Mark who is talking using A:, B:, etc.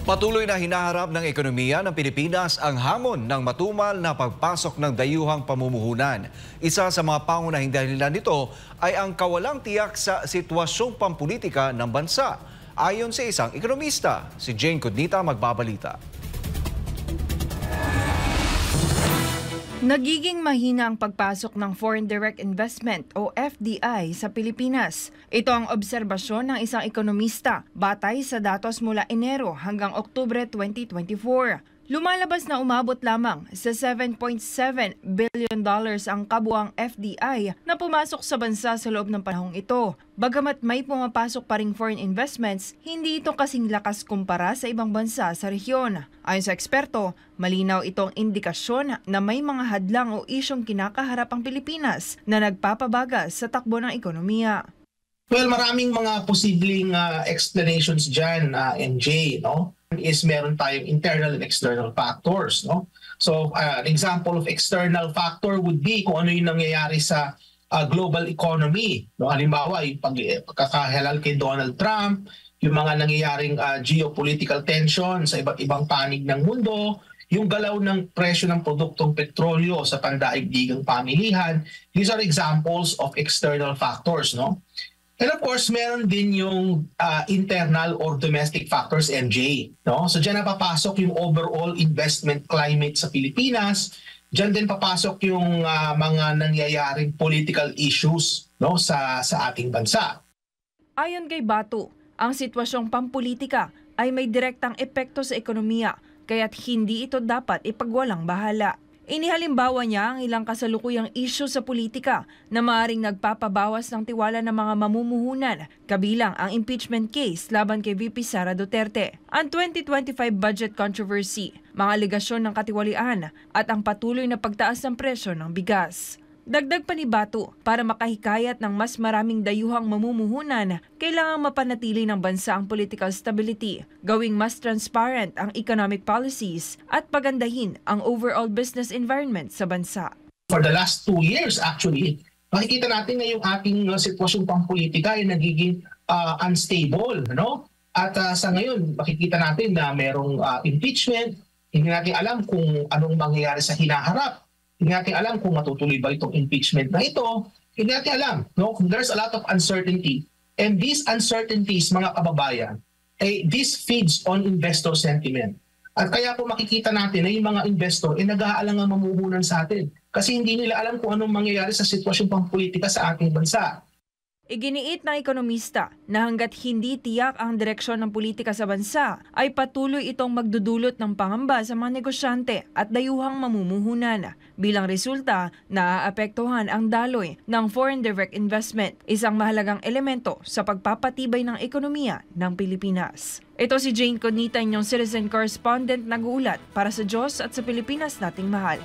A: Patuloy na hinaharap ng ekonomiya ng Pilipinas ang hamon ng matumal na pagpasok ng dayuhang pamumuhunan. Isa sa mga pangunahing dahilan nito ay ang kawalang tiyak sa sitwasyong pampulitika ng bansa. Ayon sa isang ekonomista, si Jane Codnita magbabalita.
B: Nagiging mahina ang pagpasok ng Foreign Direct Investment o FDI sa Pilipinas. Ito ang obserbasyon ng isang ekonomista batay sa datos mula Enero hanggang Oktubre 2024. Lumalabas na umabot lamang sa $7.7 billion ang kabuang FDI na pumasok sa bansa sa loob ng panahong ito. Bagamat may pumapasok pa ring foreign investments, hindi ito kasing lakas kumpara sa ibang bansa sa rehiyon. Ayon sa eksperto, malinaw itong indikasyon na may mga hadlang o isyong kinakaharap ang Pilipinas na nagpapabagal sa takbo ng ekonomiya.
C: Well, maraming mga posibleng explanations dyan, MJ, no? Is meron tayong internal and external factors, no? So, an example of external factor would be kung ano yung nangyayari sa global economy, no? Halimbawa, yung pagkakahalal kay Donald Trump, yung mga nangyayaring geopolitical tension sa iba't ibang panig ng mundo, yung galaw ng presyo ng produktong petrolyo sa pandaigdigang pamilihan. These are examples of external factors, no? And of course, meron din yung internal or domestic factors, MJ. No? So dyan na papasok yung overall investment climate sa Pilipinas. Dyan din papasok yung mga nangyayaring political issues, no, sa ating bansa.
B: Ayon kay Batu, ang sitwasyong pampulitika ay may direktang epekto sa ekonomiya, kaya't hindi ito dapat ipagwalang bahala. Inihalimbawa niya ang ilang kasalukuyang isyu sa politika na maaaring nagpapabawas ng tiwala ng mga mamumuhunan, kabilang ang impeachment case laban kay VP Sara Duterte, ang 2025 budget controversy, mga aligasyon ng katiwalian at ang patuloy na pagtaas ng presyo ng bigas. Dagdag pa ni Batu, para makahikayat ng mas maraming dayuhang mamumuhunan, kailangang mapanatili ng bansa ang political stability, gawing mas transparent ang economic policies at pagandahin ang overall business environment sa bansa.
C: For the last 2 years actually, makikita natin na yung ating sitwasyong pampulitika ay nagiging unstable, no? At sa ngayon, makikita natin na merong impeachment, hindi natin alam kung anong mangyayari sa hinaharap. Hindi natin alam kung matutuloy ba itong impeachment na ito. Hindi natin alam. No? There's a lot of uncertainty. And these uncertainties, mga kababayan, this feeds on investor sentiment. At kaya po makikita natin na yung mga investor nag-aalangang mamumuhunan sa atin. Kasi hindi nila alam kung anong mangyayari sa sitwasyong pampulitika sa ating bansa.
B: Iginiit ng ekonomista na hanggat hindi tiyak ang direksyon ng politika sa bansa, ay patuloy itong magdudulot ng pangamba sa mga negosyante at dayuhang mamumuhunan. Bilang resulta, naaapektuhan ang daloy ng foreign direct investment, isang mahalagang elemento sa pagpapatibay ng ekonomiya ng Pilipinas. Ito si Jane Codnita, inyong citizen correspondent, nag-uulat para sa Diyos at sa Pilipinas nating mahal.